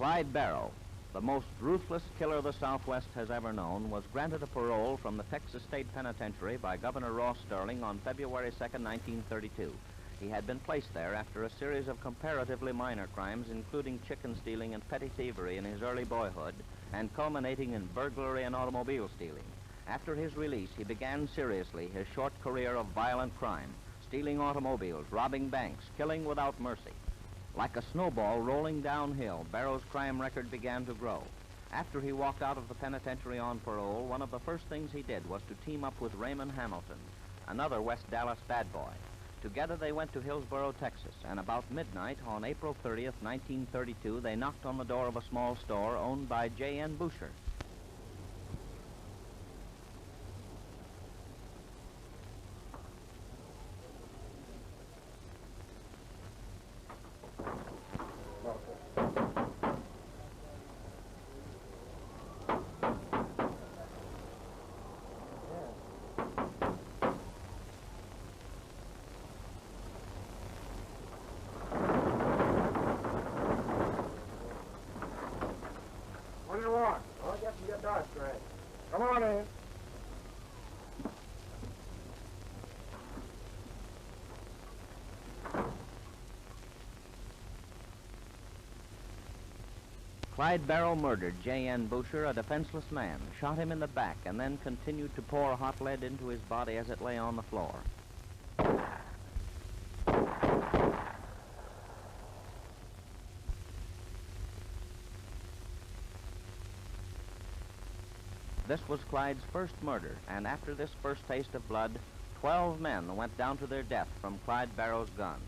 Clyde Barrow, the most ruthless killer the Southwest has ever known, was granted a parole from the Texas State Penitentiary by Governor Ross Sterling on February 2nd, 1932. He had been placed there after a series of comparatively minor crimes, including chicken stealing and petty thievery in his early boyhood, and culminating in burglary and automobile stealing. After his release, he began seriously his short career of violent crime, stealing automobiles, robbing banks, killing without mercy. Like a snowball rolling downhill, Barrow's crime record began to grow. After he walked out of the penitentiary on parole, one of the first things he did was to team up with Raymond Hamilton, another West Dallas bad boy. Together they went to Hillsboro, Texas, and about midnight on April 30th, 1932, they knocked on the door of a small store owned by J.N. Boucher. What do you want? Well, I guess you got dark straight. Come on in. Clyde Barrow murdered J.N. Boucher, a defenseless man, shot him in the back, and then continued to pour hot lead into his body as it lay on the floor. This was Clyde's first murder, and after this first taste of blood, 12 men went down to their death from Clyde Barrow's guns.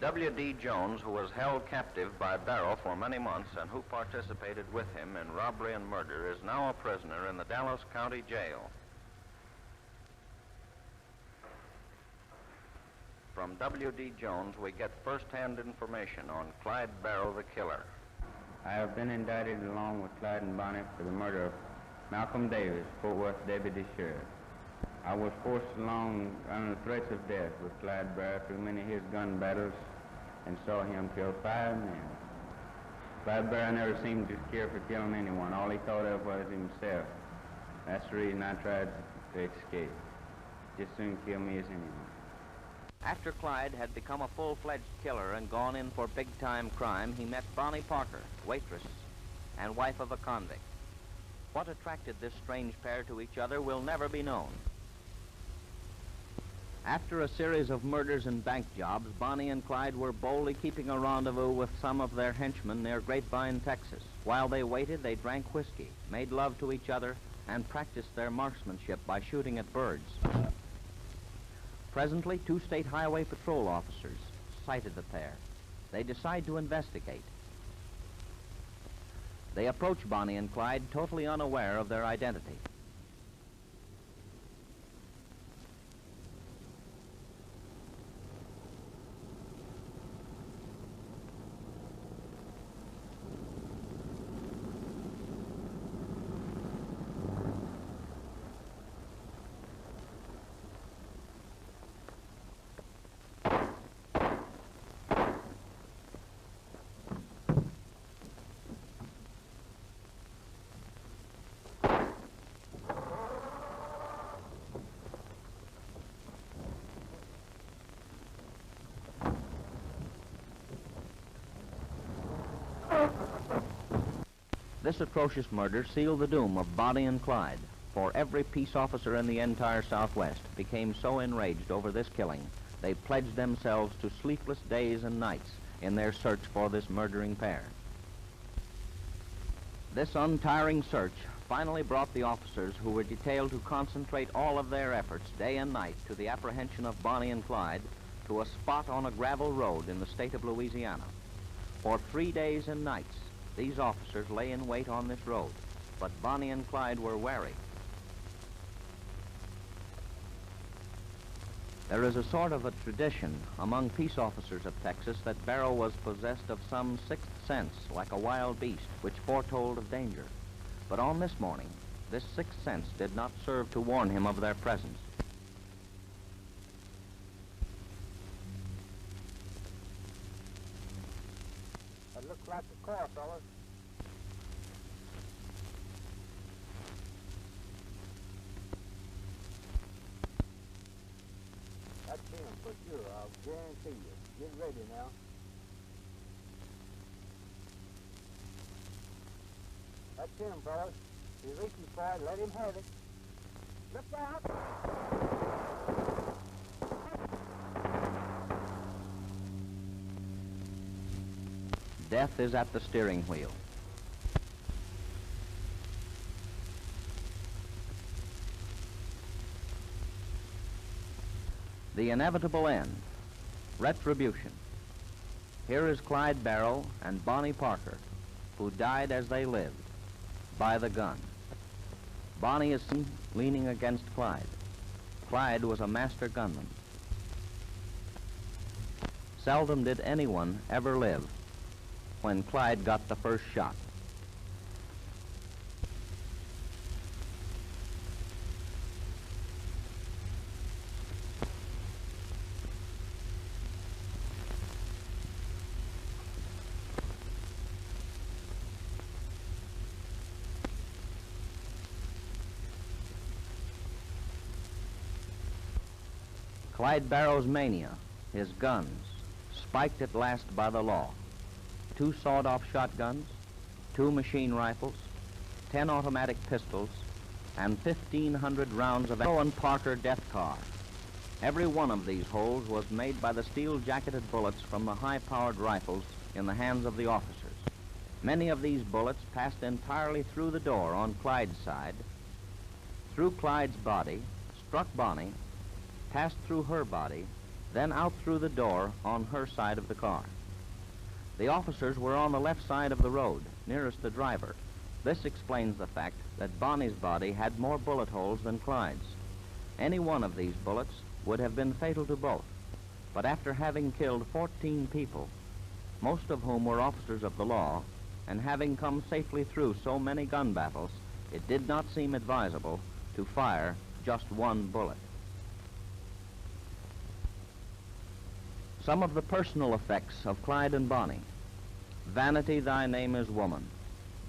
W.D. Jones, who was held captive by Barrow for many months and who participated with him in robbery and murder, is now a prisoner in the Dallas County Jail. From W.D. Jones, we get first-hand information on Clyde Barrow, the killer. I have been indicted along with Clyde and Bonnie for the murder of Malcolm Davis, Fort Worth Deputy Sheriff. I was forced along under threats of death with Clyde Barrow through many of his gun battles and saw him kill 5 men. Clyde Barrow never seemed to care for killing anyone. All he thought of was himself. That's the reason I tried to escape. Just soon kill me as anyone. After Clyde had become a full-fledged killer and gone in for big-time crime, he met Bonnie Parker, waitress and wife of a convict. What attracted this strange pair to each other will never be known. After a series of murders and bank jobs, Bonnie and Clyde were boldly keeping a rendezvous with some of their henchmen near Grapevine, Texas. While they waited, they drank whiskey, made love to each other, and practiced their marksmanship by shooting at birds. Presently, 2 state highway patrol officers sighted the pair. They decide to investigate. They approach Bonnie and Clyde totally unaware of their identity. This atrocious murder sealed the doom of Bonnie and Clyde, for every peace officer in the entire Southwest became so enraged over this killing, they pledged themselves to sleepless days and nights in their search for this murdering pair. This untiring search finally brought the officers who were detailed to concentrate all of their efforts day and night to the apprehension of Bonnie and Clyde to a spot on a gravel road in the state of Louisiana. For 3 days and nights, these officers lay in wait on this road, but Bonnie and Clyde were wary. There is a sort of a tradition among peace officers of Texas that Barrow was possessed of some sixth sense, like a wild beast, which foretold of danger. But on this morning, this sixth sense did not serve to warn him of their presence. That looks like the car, fellas. That's him for sure, I'll guarantee you. Get ready now. That's him, fellas. He reaches for it, let him have it. Look out! Death is at the steering wheel. The inevitable end. Retribution. Here is Clyde Barrow and Bonnie Parker, who died as they lived, by the gun. Bonnie is seen leaning against Clyde. Clyde was a master gunman. Seldom did anyone ever live when Clyde got the first shot. Clyde Barrow's mania, his guns, spiked at last by the law. 2 sawed-off shotguns, 2 machine rifles, 10 automatic pistols, and 1,500 rounds of Barrow and Parker death car. Every one of these holes was made by the steel-jacketed bullets from the high-powered rifles in the hands of the officers. Many of these bullets passed entirely through the door on Clyde's side, through Clyde's body, struck Bonnie, passed through her body, then out through the door on her side of the car. The officers were on the left side of the road, nearest the driver. This explains the fact that Bonnie's body had more bullet holes than Clyde's. Any one of these bullets would have been fatal to both. But after having killed 14 people, most of whom were officers of the law, and having come safely through so many gun battles, it did not seem advisable to fire just one bullet. Some of the personal effects of Clyde and Bonnie. Vanity, thy name is woman.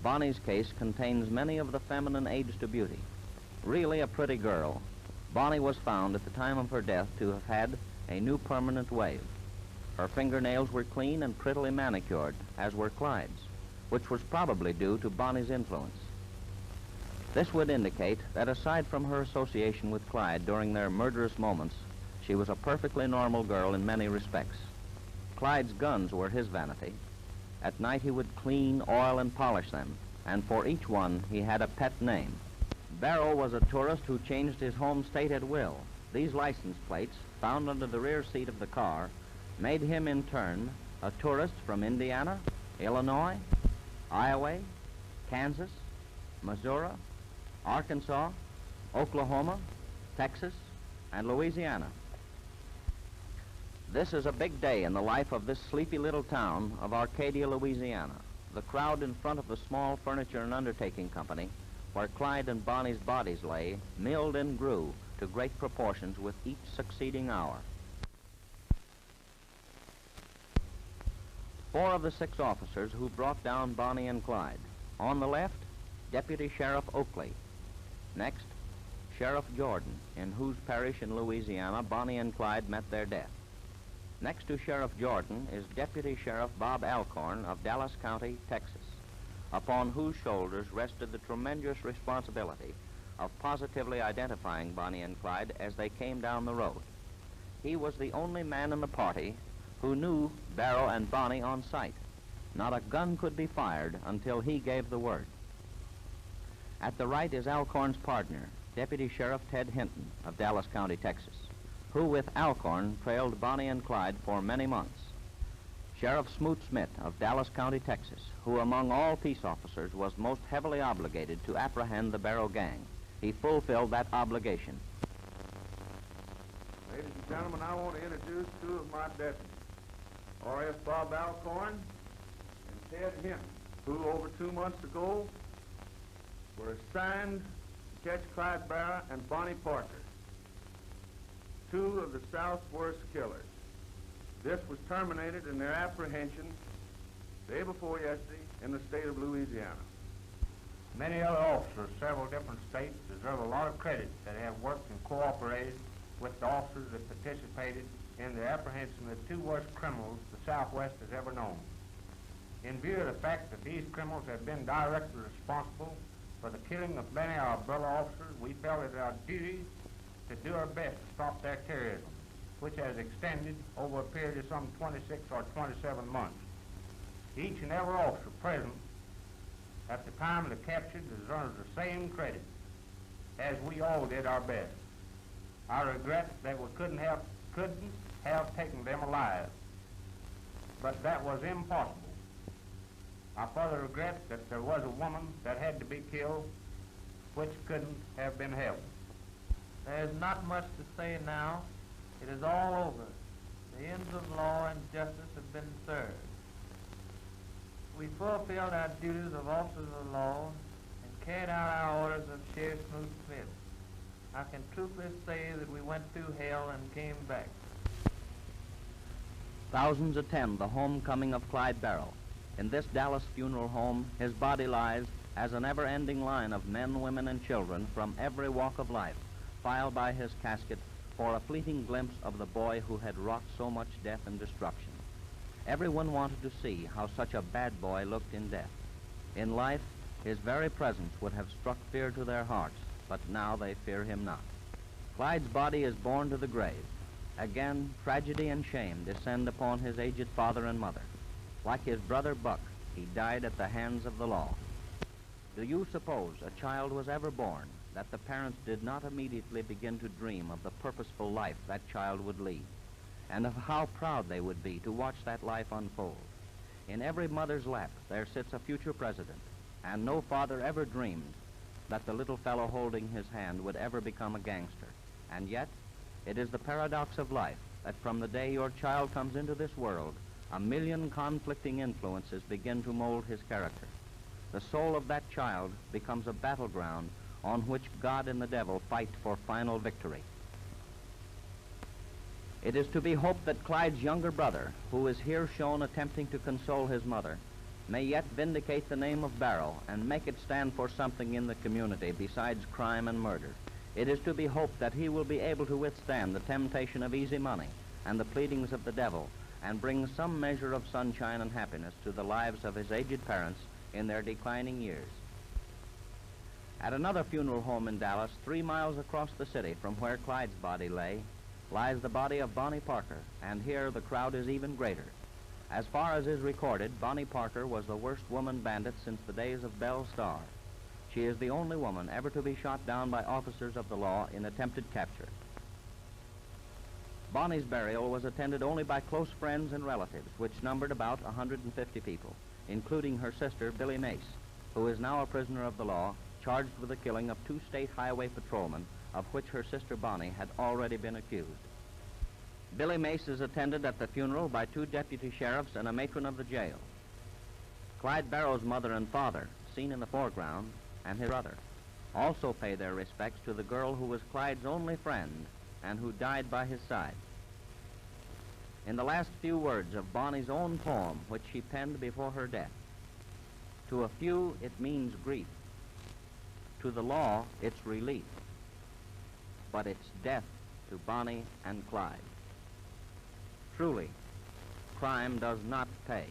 Bonnie's case contains many of the feminine aids to beauty. Really a pretty girl, Bonnie was found at the time of her death to have had a new permanent wave. Her fingernails were clean and prettily manicured, as were Clyde's, which was probably due to Bonnie's influence. This would indicate that aside from her association with Clyde during their murderous moments, she was a perfectly normal girl in many respects. Clyde's guns were his vanity. At night he would clean, oil, and polish them, and for each one he had a pet name. Barrow was a tourist who changed his home state at will. These license plates, found under the rear seat of the car, made him in turn a tourist from Indiana, Illinois, Iowa, Kansas, Missouri, Arkansas, Oklahoma, Texas, and Louisiana. This is a big day in the life of this sleepy little town of Arcadia, Louisiana. The crowd in front of the small furniture and undertaking company, where Clyde and Bonnie's bodies lay, milled and grew to great proportions with each succeeding hour. 4 of the 6 officers who brought down Bonnie and Clyde. On the left, Deputy Sheriff Oakley. Next, Sheriff Jordan, in whose parish in Louisiana Bonnie and Clyde met their death. Next to Sheriff Jordan is Deputy Sheriff Bob Alcorn of Dallas County, Texas, upon whose shoulders rested the tremendous responsibility of positively identifying Bonnie and Clyde as they came down the road. He was the only man in the party who knew Barrow and Bonnie on sight. Not a gun could be fired until he gave the word. At the right is Alcorn's partner, Deputy Sheriff Ted Hinton of Dallas County, Texas. who with Alcorn trailed Bonnie and Clyde for many months. Sheriff Smoot Smith of Dallas County, Texas, who among all peace officers was most heavily obligated to apprehend the Barrow gang. He fulfilled that obligation. Ladies and gentlemen, I want to introduce two of my deputies, R.F. Bob Alcorn and Ted Hinton, who over 2 months ago were assigned to catch Clyde Barrow and Bonnie Parker, two of the South's worst killers. This was terminated in their apprehension day before yesterday in the state of Louisiana. Many other officers of several different states deserve a lot of credit that have worked and cooperated with the officers that participated in the apprehension of the two worst criminals the Southwest has ever known. In view of the fact that these criminals have been directly responsible for the killing of many of our brother officers, we felt it our duty to do our best to stop their terrorism, which has extended over a period of some 26 or 27 months. Each and every officer present at the time of the capture deserves the same credit, as we all did our best. I regret that we couldn't have taken them alive, but that was impossible. I further regret that there was a woman that had to be killed, which couldn't have been helped. There is not much to say now. It is all over. The ends of law and justice have been served. We fulfilled our duties of officers of the law and carried out our orders of Sheriff Smoot Smith. I can truthfully say that we went through hell and came back. Thousands attend the homecoming of Clyde Barrow. In this Dallas funeral home, his body lies as a never-ending line of men, women, and children from every walk of life file by his casket for a fleeting glimpse of the boy who had wrought so much death and destruction. Everyone wanted to see how such a bad boy looked in death. In life, his very presence would have struck fear to their hearts, but now they fear him not. Clyde's body is borne to the grave. Again, tragedy and shame descend upon his aged father and mother. Like his brother Buck, he died at the hands of the law. Do you suppose a child was ever born that the parents did not immediately begin to dream of the purposeful life that child would lead, and of how proud they would be to watch that life unfold? In every mother's lap there sits a future president, and no father ever dreamed that the little fellow holding his hand would ever become a gangster. And yet, it is the paradox of life that from the day your child comes into this world, a million conflicting influences begin to mold his character. The soul of that child becomes a battleground on which God and the devil fight for final victory. It is to be hoped that Clyde's younger brother, who is here shown attempting to console his mother, may yet vindicate the name of Barrow and make it stand for something in the community besides crime and murder. It is to be hoped that he will be able to withstand the temptation of easy money and the pleadings of the devil and bring some measure of sunshine and happiness to the lives of his aged parents in their declining years. At another funeral home in Dallas, 3 miles across the city from where Clyde's body lay, lies the body of Bonnie Parker, and here the crowd is even greater. As far as is recorded, Bonnie Parker was the worst woman bandit since the days of Belle Starr. She is the only woman ever to be shot down by officers of the law in attempted capture. Bonnie's burial was attended only by close friends and relatives, which numbered about 150 people, including her sister, Billy Mace, who is now a prisoner of the law, charged with the killing of 2 state highway patrolmen, of which her sister Bonnie had already been accused. Billy Mace is attended at the funeral by 2 deputy sheriffs and a matron of the jail. Clyde Barrow's mother and father, seen in the foreground, and his brother, also pay their respects to the girl who was Clyde's only friend and who died by his side. In the last few words of Bonnie's own poem, which she penned before her death, to a few it means grief. To the law, it's relief. But it's death to Bonnie and Clyde. Truly, crime does not pay.